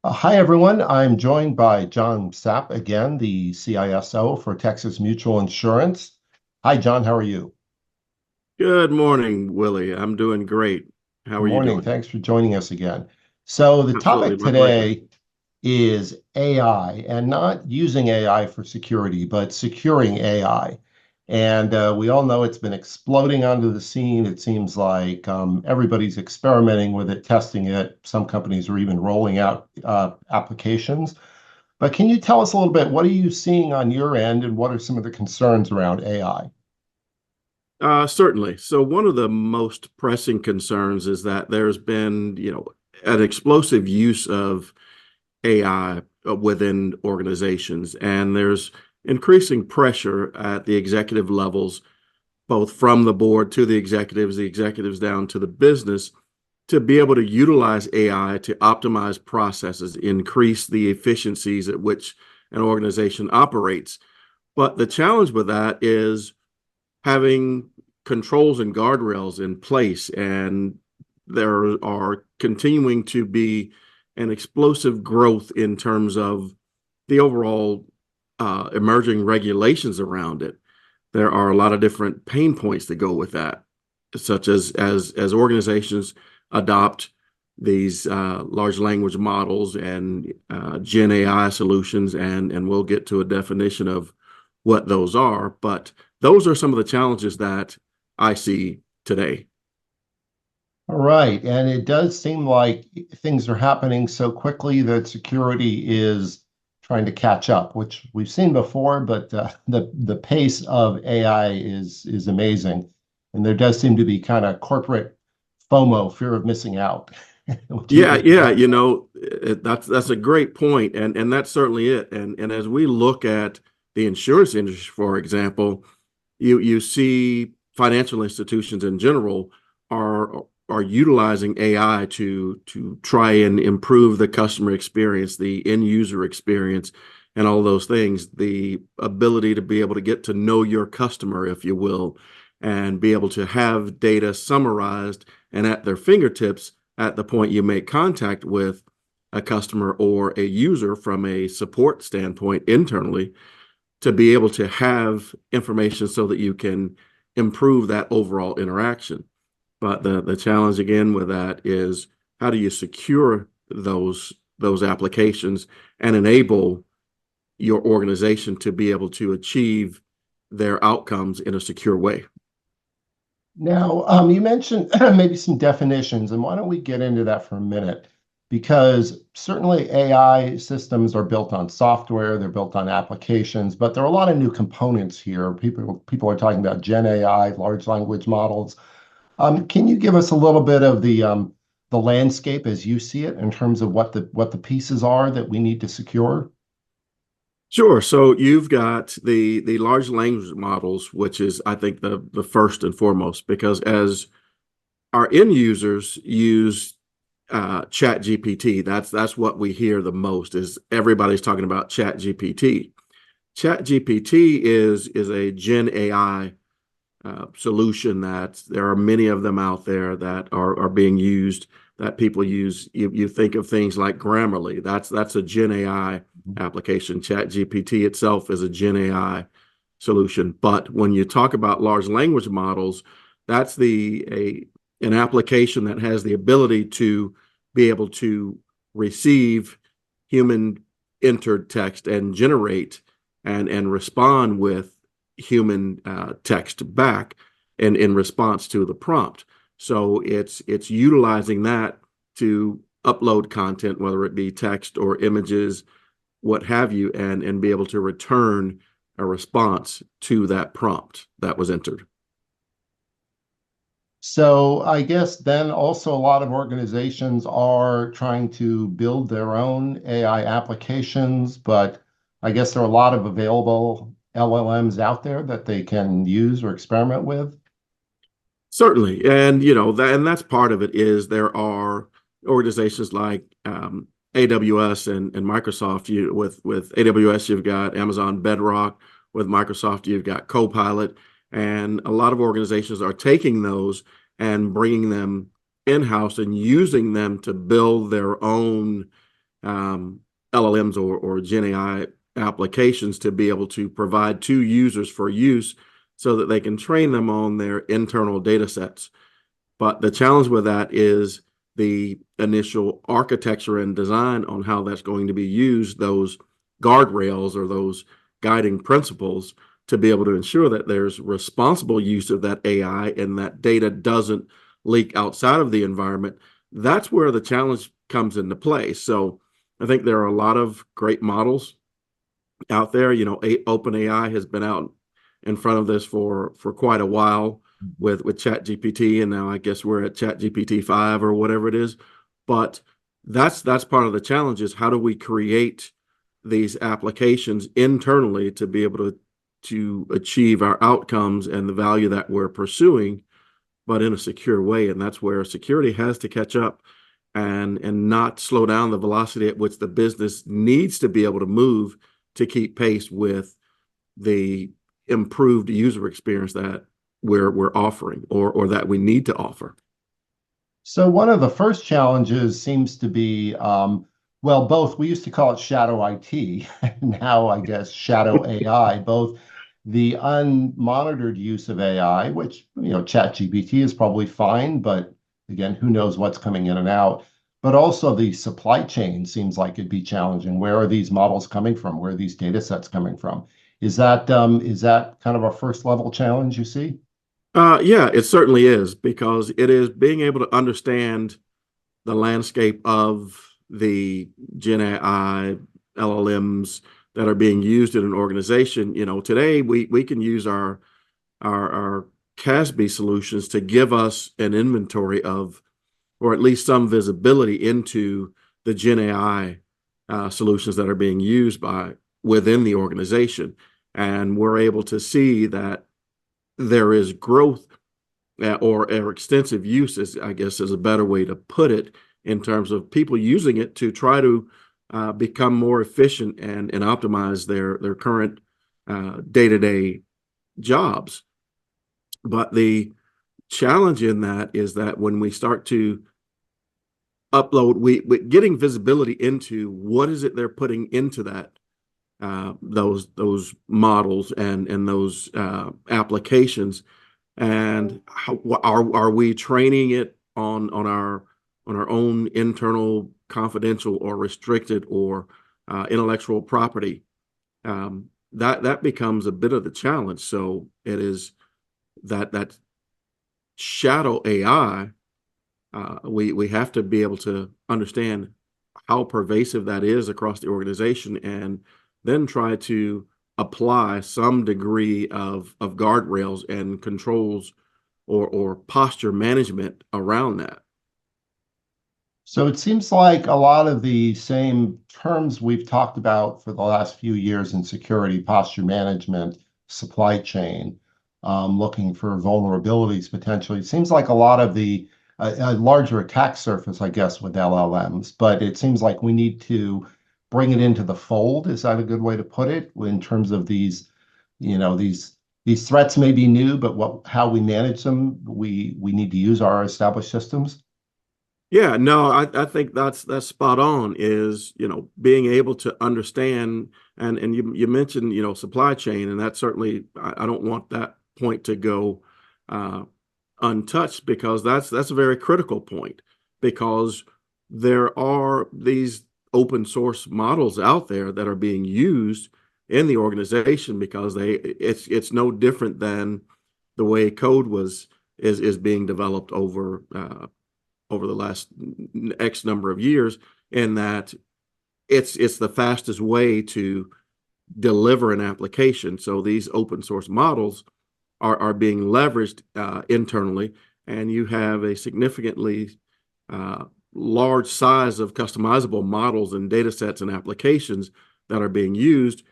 Hi, everyone. I'm joined by John Sapp again, the CISO for Texas Mutual Insurance. Hi, John. How are you? Good morning, Willie. I'm doing great. How Good are you morning. doing? Thanks for joining us again. So, the Absolutely, topic my pleasure. today is AI and not using AI for security, but securing AI. And we all know it's been exploding onto the scene. It seems like everybody's experimenting with it, testing it. Some companies are even rolling out applications. But can you tell us a little bit, what are you seeing on your end, and what are some of the concerns around AI? Certainly. So one of the most pressing concerns is that there's been, an explosive use of AI within organizations, and there's increasing pressure at the executive levels, both from the board to the executives down to the business, to be able to utilize AI to optimize processes, increase the efficiencies at which an organization operates. But the challenge with that is having controls and guardrails in place. And there are continuing to be an explosive growth in terms of the overall emerging regulations around it. There are a lot of different pain points that go with that, such as organizations adopt these large language models and Gen AI solutions, and we'll get to a definition of what those are. But those are some of the challenges that I see today. All right. And it does seem like things are happening so quickly that security is trying to catch up, which we've seen before, but the pace of AI is amazing. And there does seem to be kind of corporate FOMO, fear of missing out. What do you Yeah, think yeah, about that? that's a great point, and that's certainly it. And as we look at the insurance industry, for example, you see financial institutions in general are utilizing AI to try and improve the customer experience, the end user experience, and all those things. The ability to be able to get to know your customer, if you will, and be able to have data summarized and at their fingertips at the point you make contact with a customer or a user from a support standpoint internally, to be able to have information so that you can improve that overall interaction. But the challenge again with that is, how do you secure those applications and enable your organization to be able to achieve their outcomes in a secure way? Now, you mentioned maybe some definitions, and why don't we get into that for a minute? Because certainly AI systems are built on software, they're built on applications, but there are a lot of new components here. People are talking about Gen AI, large language models. Can you give us a little bit of the landscape as you see it in terms of what the pieces are that we need to secure? Sure. So you've got the large language models, which is, I think, the first and foremost, because as our end users use chat GPT, that's what we hear the most, is everybody's talking about chat GPT. Chat GPT is a Gen AI solution that there are many of them out there that are being used, that people use. You think of things like Grammarly. That's a Gen AI application. Chat GPT itself is a Gen AI solution. But when you talk about large language models, that's an application that has the ability to be able to receive human entered text and generate and respond with human text back and in response to the prompt. So it's utilizing that to upload content, whether it be text or images, what have you, and be able to return a response to that prompt that was entered. So I guess then also a lot of organizations are trying to build their own AI applications, but I guess there are a lot of available LLMs out there that they can use or experiment with. Certainly, and and that's part of it. Is there are organizations like AWS and Microsoft. With AWS, you've got Amazon Bedrock. With Microsoft, you've got Copilot, and a lot of organizations are taking those and bringing them in-house and using them to build their own LLMs or Gen AI applications to be able to provide to users for use so that they can train them on their internal data sets. But the challenge with that is the initial architecture and design on how that's going to be used, those guardrails or those guiding principles to be able to ensure that there's responsible use of that AI and that data doesn't leak outside of the environment. That's where the challenge comes into play. So I think there are a lot of great models out there. OpenAI has been out in front of this for quite a while with ChatGPT, and now I guess we're at ChatGPT 5 or whatever it is. But that's part of the challenge is how do we create these applications internally to be able to achieve our outcomes and the value that we're pursuing, but in a secure way. And that's where security has to catch up and not slow down the velocity at which the business needs to be able to move to keep pace with the improved user experience that we're offering or that we need to offer. So one of the first challenges seems to be, well, both. We used to call it shadow IT, now I guess shadow AI. Both the unmonitored use of AI, which ChatGPT is probably fine, but again, who knows what's coming in and out. But also the supply chain seems like it'd be challenging. Where are these models coming from? Where are these data sets coming from? Is that kind of a first level challenge you see? Yeah, it certainly is because it is being able to understand the landscape of the Gen AI LLMs that are being used in an organization. Today we can use our CASB solutions to give us an inventory of, or at least some visibility into the Gen AI solutions that are being used within the organization. And we're able to see that there is growth or extensive use, I guess is a better way to put it, in terms of people using it to try to become more efficient and optimize their current day-to-day jobs. But the challenge in that is that when we start to upload, we getting visibility into what is it they're putting into that those models and those applications, and how are we training it on our own internal confidential or restricted or intellectual property. That becomes a bit of the challenge. So it is that shadow AI. We have to be able to understand how pervasive that is across the organization, and then try to apply some degree of guardrails and controls or posture management around that. So it seems like a lot of the same terms we've talked about for the last few years in security, posture management, supply chain, looking for vulnerabilities potentially. It seems like a lot of a larger attack surface, I guess, with LLMs, but it seems like we need to bring it into the fold. Is that a good way to put it? In terms of these threats may be new, but how we manage them, we need to use our established systems. Yeah, no, I think that's spot on, is, being able to understand, and you mentioned, supply chain, and that certainly, I don't want that point to go untouched, because that's a very critical point, because there are these open source models out there that are being used in the organization, because it's no different than the way code is being developed over the last X number of years, in that it's the fastest way to deliver an application. So these open source models are being leveraged internally, and you have a significantly large size of customizable models and data sets and applications that are being used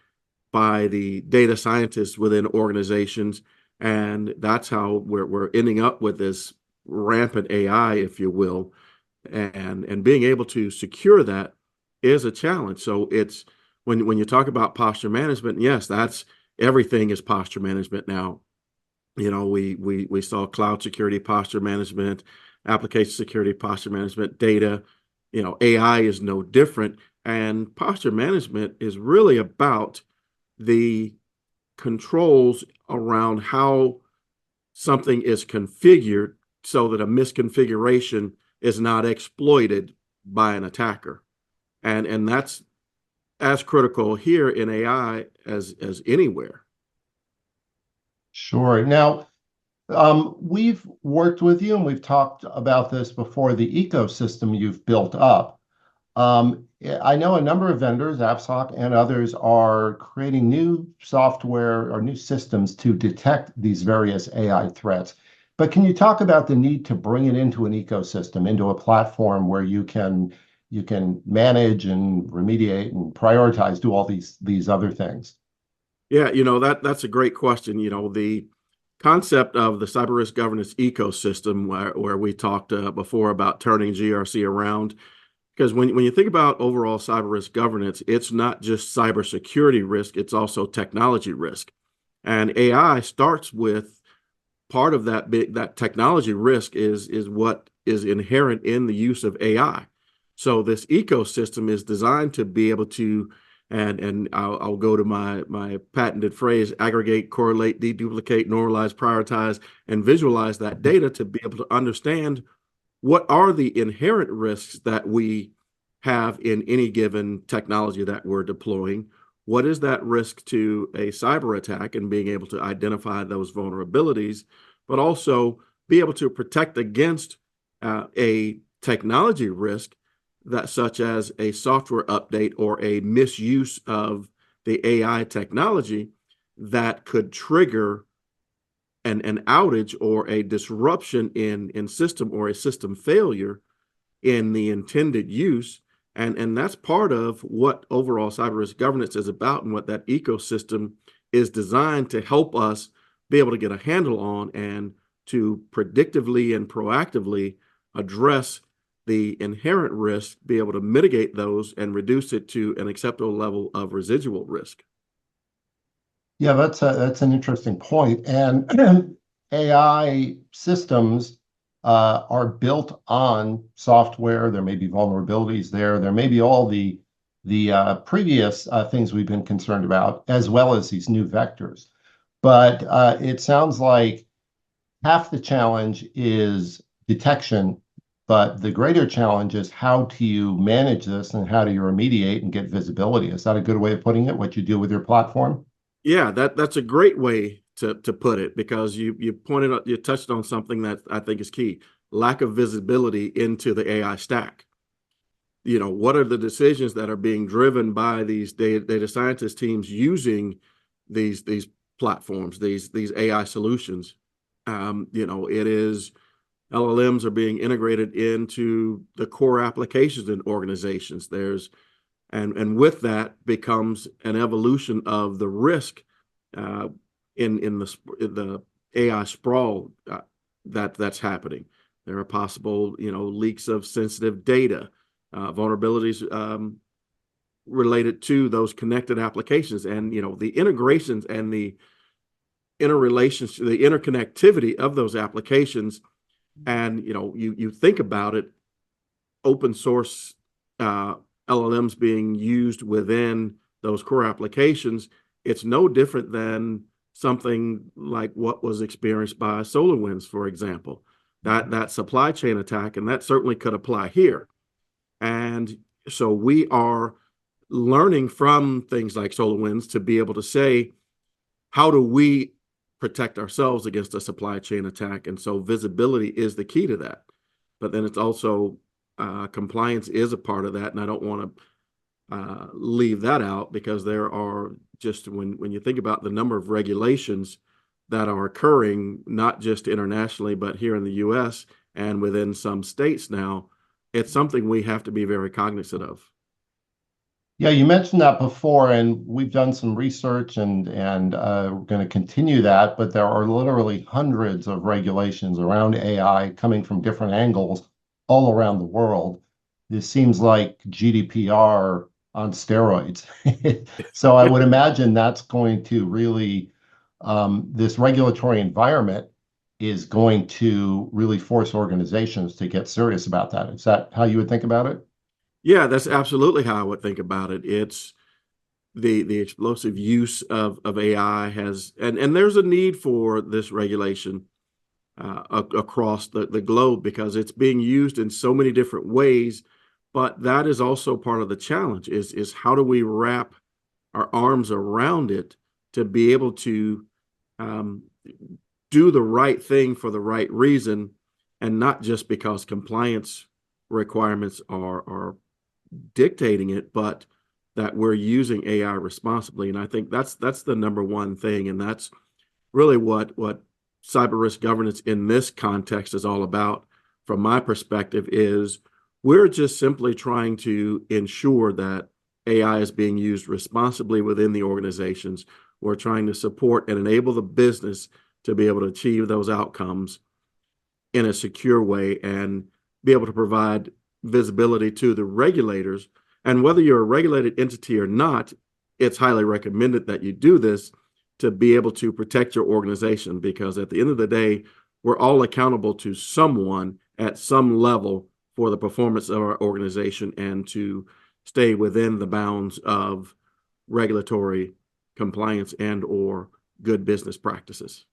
by the data scientists within organizations. And that's how we're ending up with this rampant AI, if you will, and being able to secure that is a challenge. So it's when you talk about posture management, yes, that's everything is posture management now. We saw cloud security posture management, application security posture management, data. AI is no different. And posture management is really about the controls around how something is configured so that a misconfiguration is not exploited by an attacker. And that's as critical here in AI as anywhere. Sure. Now, we've worked with you and we've talked about this before, the ecosystem you've built up. I know a number of vendors, AppSOC and others, are creating new software or new systems to detect these various AI threats. But can you talk about the need to bring it into an ecosystem, into a platform where you can manage and remediate and prioritize, do all these other things? Yeah, that's a great question. The concept of the cyber risk governance ecosystem, where we talked before about turning GRC around, because when you think about overall cyber risk governance, it's not just cybersecurity risk, it's also technology risk. And AI starts with part of that technology risk is what is inherent in the use of AI. So this ecosystem is designed to be able to, and I'll go to my patented phrase: aggregate, correlate, deduplicate, normalize, prioritize, and visualize that data to be able to understand what are the inherent risks that we have in any given technology that we're deploying. What is that risk to a cyber attack, and being able to identify those vulnerabilities, but also be able to protect against a technology risk, that such as a software update or a misuse of the AI technology that could trigger an outage or a disruption in system, or a system failure in the intended use. And that's part of what overall cyber risk governance is about, and what that ecosystem is designed to help us be able to get a handle on, and to predictively and proactively address the inherent risk, be able to mitigate those and reduce it to an acceptable level of residual risk. Yeah, that's an interesting point. And AI systems are built on software. There may be vulnerabilities there. There may be all the previous things we've been concerned about, as well as these new vectors. But it sounds like half the challenge is detection, but the greater challenge is how do you manage this and how do you remediate and get visibility? Is that a good way of putting it, what you do with your platform? Yeah, that's a great way to put it, because you touched on something that I think is key: lack of visibility into the AI stack. What are the decisions that are being driven by these data scientist teams using these platforms, these AI solutions? It is LLMs are being integrated into the core applications in organizations. And with that becomes an evolution of the risk uh, in the AI sprawl that's happening. There are possible leaks of sensitive data, vulnerabilities related to those connected applications, and the integrations and the interrelations, the interconnectivity of those applications. And you think about it, open source LLMs being used within those core applications, it's no different than something like what was experienced by SolarWinds, for example, that supply chain attack, and that certainly could apply here. And so we are learning from things like SolarWinds to be able to say, how do we protect ourselves against a supply chain attack? And so visibility is the key to that. But then it's also compliance is a part of that, and I don't want to leave that out, because there are just when you think about the number of regulations that are occurring, not just internationally, but here in the U.S. and within some states now, it's something we have to be very cognizant of. Yeah, you mentioned that before, and we've done some research and we're going to continue that. But there are literally hundreds of regulations around AI coming from different angles all around the world. This seems like GDPR on steroids. So I would imagine that's going to really, this regulatory environment is going to really force organizations to get serious about that. Is that how you would think about it? Yeah, that's absolutely how I would think about it. It's the explosive use of AI has, and there's a need for this regulation across the globe because it's being used in so many different ways. But that is also part of the challenge is how do we wrap our arms around it to be able to um, do the right thing for the right reason, and not just because compliance requirements are dictating it, but that we're using AI responsibly. And I think that's the number one thing, and that's really what cyber risk governance in this context is all about. From my perspective, is we're just simply trying to ensure that AI is being used responsibly within the organizations. We're trying to support and enable the business to be able to achieve those outcomes in a secure way and be able to provide visibility to the regulators. And whether you're a regulated entity or not, it's highly recommended that you do this to be able to protect your organization, because at the end of the day, we're all accountable to someone at some level for the performance of our organization and to stay within the bounds of regulatory compliance and or good business practices.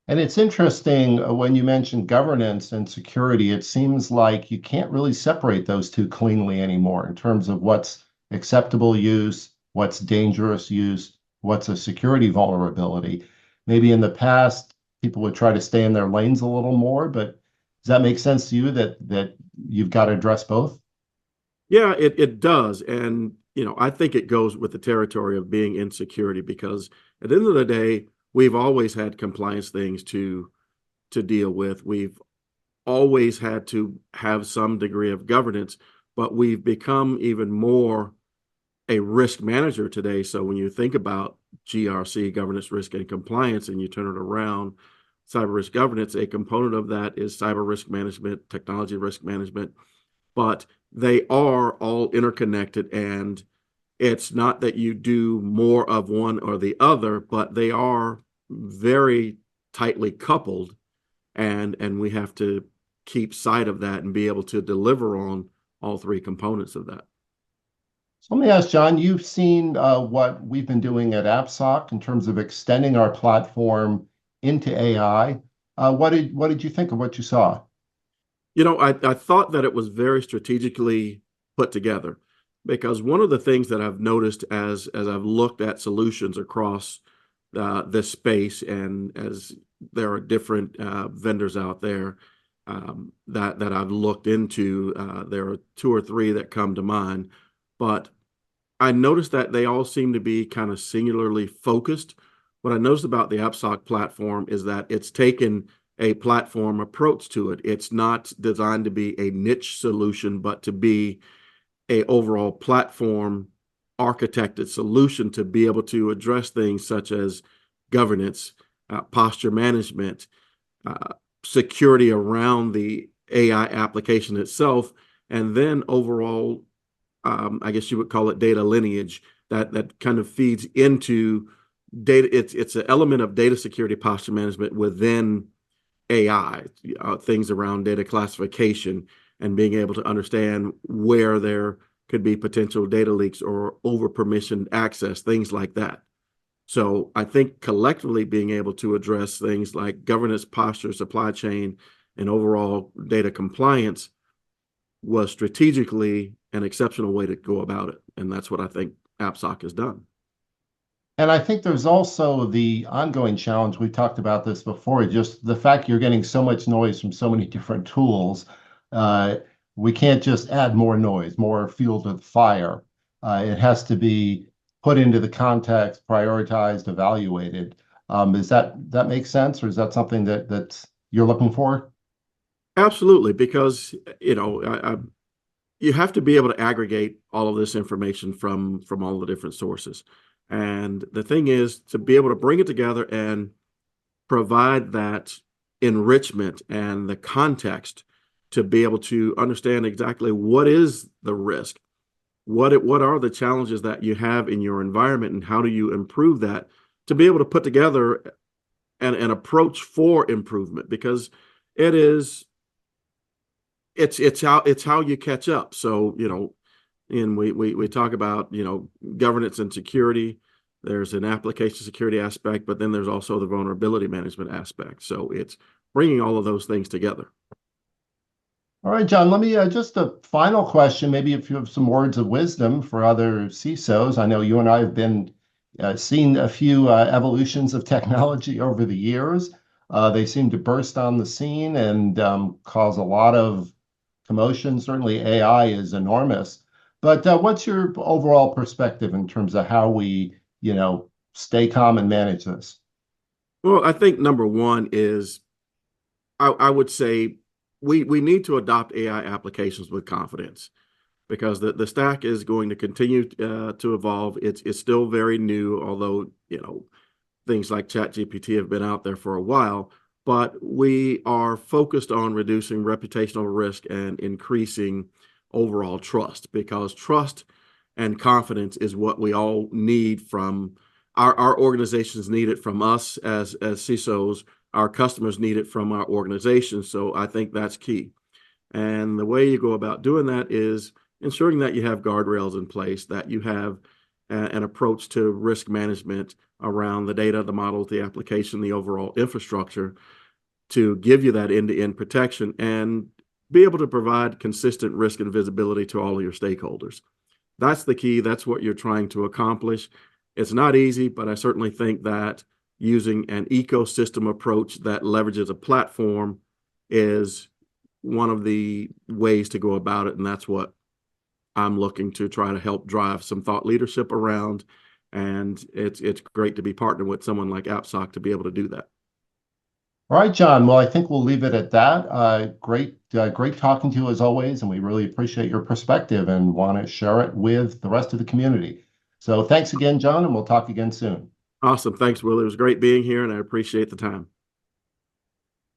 And it's interesting when you mention governance and security, it seems like you can't really separate those two cleanly anymore in terms of what's acceptable use, what's dangerous use, what's a security vulnerability. Maybe in the past, people would try to stay in their lanes a little more, but does that make sense to you that you've got to address both? Yeah, it does. And, I think it goes with the territory of being in security because at the end of the day, we've always had compliance things to deal with. We've always had to have some degree of governance, but we've become even more a risk manager today. So when you think about GRC, governance, risk, and compliance, and you turn it around, cyber risk governance, a component of that is cyber risk management, technology risk management, but they are all interconnected. And it's not that you do more of one or the other, but they are very tightly coupled. And we have to keep sight of that and be able to deliver on all three components of that. So let me ask, John, you've seen what we've been doing at AppSOC in terms of extending our platform into AI. What did you think of what you saw? I thought that it was very strategically put together because one of the things that I've noticed as I've looked at solutions across this space, and as there are different vendors out there that I've looked into, there are two or three that come to mind, but I noticed that they all seem to be kind of singularly focused. What I noticed about the AppSoc platform is that it's taken a platform approach to it. It's not designed to be a niche solution, but to be a overall platform architected solution to be able to address things such as governance, posture management, uh, security around the AI application itself, and then overall, I guess you would call it data lineage that kind of feeds into data. It's an element of data security posture management within AI, things around data classification and being able to understand where there could be potential data leaks or over permissioned access, things like that. So I think collectively being able to address things like governance, posture, supply chain, and overall data compliance was strategically an exceptional way to go about it. And that's what I think AppSoc has done. And I think there's also the ongoing challenge. We talked about this before, just the fact you're getting so much noise from so many different tools. Uh, we can't just add more noise, more fuel to the fire. It has to be put into the context, prioritized, evaluated. Is that make sense, or is that something that's you're looking for? Absolutely, because you have to be able to aggregate all of this information from all the different sources. And the thing is to be able to bring it together and provide that enrichment and the context to be able to understand exactly what is the risk, what are the challenges that you have in your environment, and how do you improve that, to be able to put together an approach for improvement, because it is it's how you catch up. So And we talk about, governance and security. There's an application security aspect, but then there's also the vulnerability management aspect. So it's bringing all of those things together. All right, John, let me just a final question. Maybe if you have some words of wisdom for other CISOs. I know you and I have been seeing a few evolutions of technology over the years. They seem to burst on the scene and cause a lot of commotion. Certainly, AI is enormous. But what's your overall perspective in terms of how we, stay calm and manage this? Well, I think number one is I would say we need to adopt AI applications with confidence because the stack is going to continue to evolve. It's still very new, although things like ChatGPT have been out there for a while. But we are focused on reducing reputational risk and increasing overall trust because trust and confidence is what we all need from our organizations need it from us as CISOs. Our customers need it from our organizations. So I think that's key. And the way you go about doing that is ensuring that you have guardrails in place, that you have an approach to risk management around the data, the models, the application, the overall infrastructure to give you that end-to-end protection and be able to provide consistent risk and visibility to all of your stakeholders. That's the key. That's what you're trying to accomplish. It's not easy, but I certainly think that using an ecosystem approach that leverages a platform is one of the ways to go about it. And that's what I'm looking to try to help drive some thought leadership around. And it's great to be partnered with someone like AppSOC to be able to do that. All right, John. Well, I think we'll leave it at that. Great talking to you as always, and we really appreciate your perspective and want to share it with the rest of the community. So thanks again, John, and we'll talk again soon. Awesome. Thanks, Will. It was great being here, and I appreciate the time.